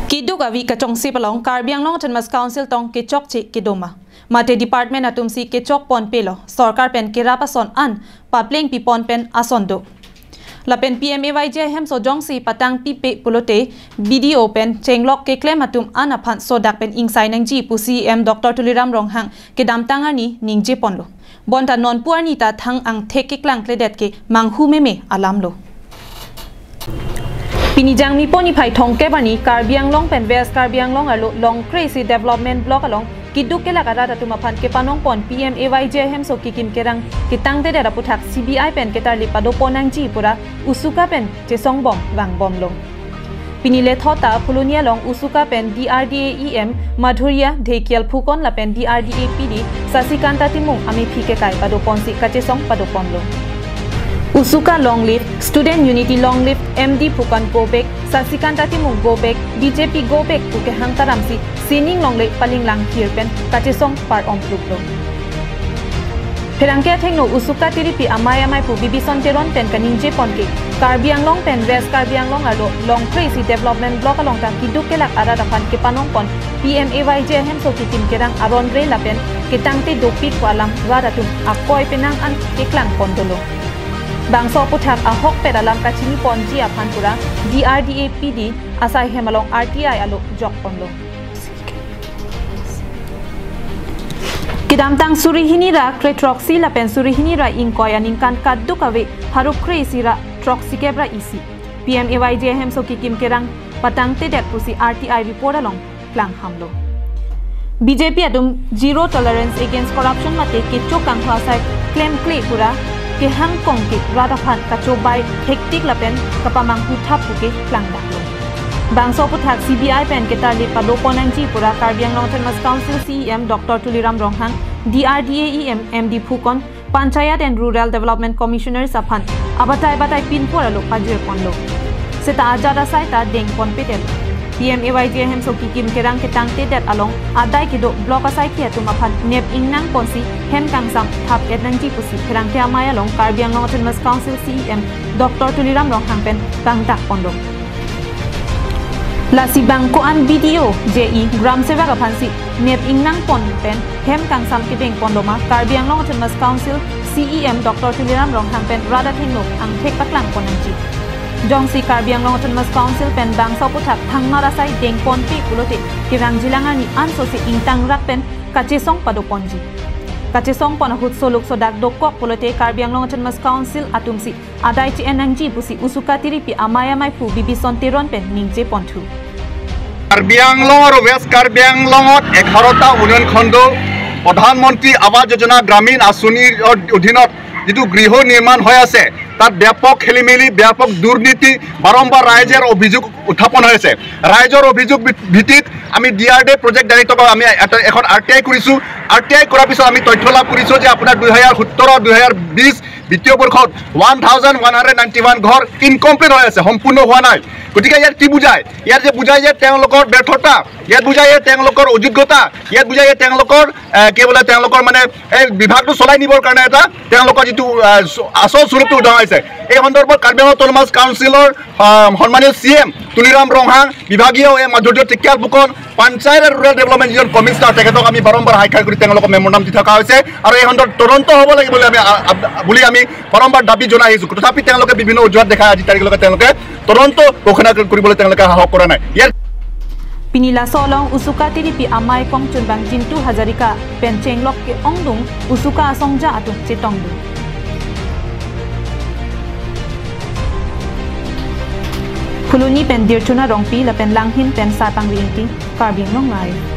Kiduk awi kacong si palong Karbi Anglong Autonomous Council tong kechok chi kidoma. Mate department atum si kechok pon pelo sarkar pen kirapason an papling pi pon pen asondo. Lapen PMAYJ hem so jong si patang pipe pulote BDO pen chenglok ke claim atum an aphan sodak pen ingsai nang ji pu CM Dr. Tuliram Ronghang ke dam tangani ningje ponlo. Bonta non puani ta thang ang theke klang kledet ke manghu meme alamlo. Pinijang mi poni phai thong ke bani Karbi Anglong pen West Karbi Anglong alo long crazy development block along kiduk ke lagara tatu maphan ke panong pon PMAYJ hem so kikim kerang kitang te dera puthak CBI pen ke tar lipado ponang ji pura usuka pen chesong bom wang bom long pinile thota pulunia long usuka pen DRDAEM Madhuria Dhekial Phukon la pen DRDAPD Sasikanta Timung ami phike kai pado ponsi ka chesong pado pon long Usuka long live, student unity long live, MD Pukan go back, Sasikanta Timung go back, BJP go back puke hang taramsi, sining long live paling lang hirpen, kachisong par om pluklo. Perangke thengno usuka tiripi amay pu bibison teron pen kaninje ponke, Karbi Anglong pen West Karbi Anglong alo long crazy development block along ta kiduk kelak ara dapan ke panong pon, PMAYJ hem so kikim kerang aron re lapen, ketangte dopit walam waratum akoy penang an keklang pondolo. Bangso puthak ahok pedalam kachini ponji aphanpura DRDAPD asai hemalong RTI alo jok ponlo kidamtang surihini ra kretroxy la pen surihini ra ingkoy aningkan kaduk ave harup crazy ra troxy kebra isi PMAYJ hem so kikim kerang patang te det pusi RTI report along klang hamlo BJP adum zero tolerance against corruption mate kichok kang phasai claim clay pura ke hang kong ke radaphan kachobai hektik lapen kapamang huthap puke klang daklo bangso puthak CBI pen ke tarli pado ponang ji pura Karbi Anglong Autonomous Council CEM Dr. Tuliram Ronghang DRDAEM MD Phukon Panchayat and Rural Development Commissioner Saphan abatai pin poralo pajir ponlo seta ajara sai ta deng pon petel PMAYJ hem so kikim kerang ketang te dat along adai kido block asai kia tu maphan nep ingnang ponsi hem kangsam thap etnangji pusi kerang te amaya long Karbi Anglong Autonomous Council CEM Dr. Tuliram Ronghang pen bangtak pondong lasi bangko an BDO JE gram sevak aphansi nep ingnang pon pen hem kangsam kideng pondoma Karbi Anglong Autonomous Council CEM Dr. Tuliram Ronghang pen rada thengno ang thek paklang ponangji Jongsi Karbi Anglong Autonomous Council pen bangso puthak thangna rasai deng pon pe kulote kirang jilangani ansosi ingtang rakpen kachesong padoponji kachesong pon hut soluk sodak dokok kulote Karbi Anglong Autonomous Council atumsi adai chi enangji pusi usuka tiripi amaya mai pu bibison teron pen ningje pontu Karbi Anglong aro West Karbi Anglongot 11টা উন্নয়ন খণ্ড প্রধানমন্ত্রী আবাস যোজনা গ্রামীণ আঁচনিৰ অধীনত যেটো গৃহ নিৰ্মাণ হৈ আছে তাত ব্যাপক খেলিমেলি ব্যাপক দুৰ্নীতি বাৰম্বাৰ ৰাইজৰ অভিযোগ উত্থাপন হৈ আছে ৰাইজৰ অভিযোগ ভিত্তিত আমি ডিআৰডি প্ৰজেক্ট ডাইৰেক্টৰক আমি এখন আৰটিআই কৰিছো আৰটিআই কৰাৰ পিছত আমি তথ্য লাভ কৰিছো যে আপোনাৰ 2017 2020 বিত্তীয় বৰ্ষত 1191 ঘৰ ইনকমপ্লিট হৈ আছে সম্পূৰ্ণ হোৱা নাই গতিকে ইয়াত কি বুজায় ইয়াত যে বুজায় যে তেওঁলোকৰ ব্যৰ্থতা ইয়াত বুজায় যে তেওঁলোকৰ অযোগ্যতা ইয়াত বুজায় যে তেওঁলোকৰ কেৱল তেওঁলোকৰ মানে এই বিভাগটো চলাই নিবৰ কাৰণে এটা তেওঁলোকৰ যেটো আচল স্বৰূপটো উদাহৰণ আছে এই সন্দৰ্ভত কাৰ্বি আংলং অটোনমাস কাউন্সিলৰ সন্মানীয় CM তুলিৰাম ৰংহাং বিভাগীয় এই মাধুৰ্য টিকিয়াল ফুকন পঞ্চায়ত আৰু ৰুৰাল ডেভেলপমেণ্ট যিজন কমিছনাৰ তেখেতক আমি বাৰম্বাৰ হাইখাৰ কৰি তেওঁলোকক মেমোৰাণ্ডাম দি থকা হৈছে আৰু এই সন্দৰ্ভত তদন্ত হ'ব লাগিব বুলি আমি বাৰম্বাৰ দাবী জনাই আহিছোঁ তথাপি তেওঁলোকে বিভিন্ন অজুহাত দেখাই আজি তাৰিখলৈকে তেওঁলোকে তদন্ত ঘোষণা কৰিবলৈ তেওঁলোকে সাহস কৰা নাই Pinila solong usuka tiripi amay kong chunbang Jintu Hazarika penchenglok ke ongdung usuka asongja atung chetongdung Puluni pen dirchuna rongpi la pen langhin pen sapang rinti Karbi Anglong live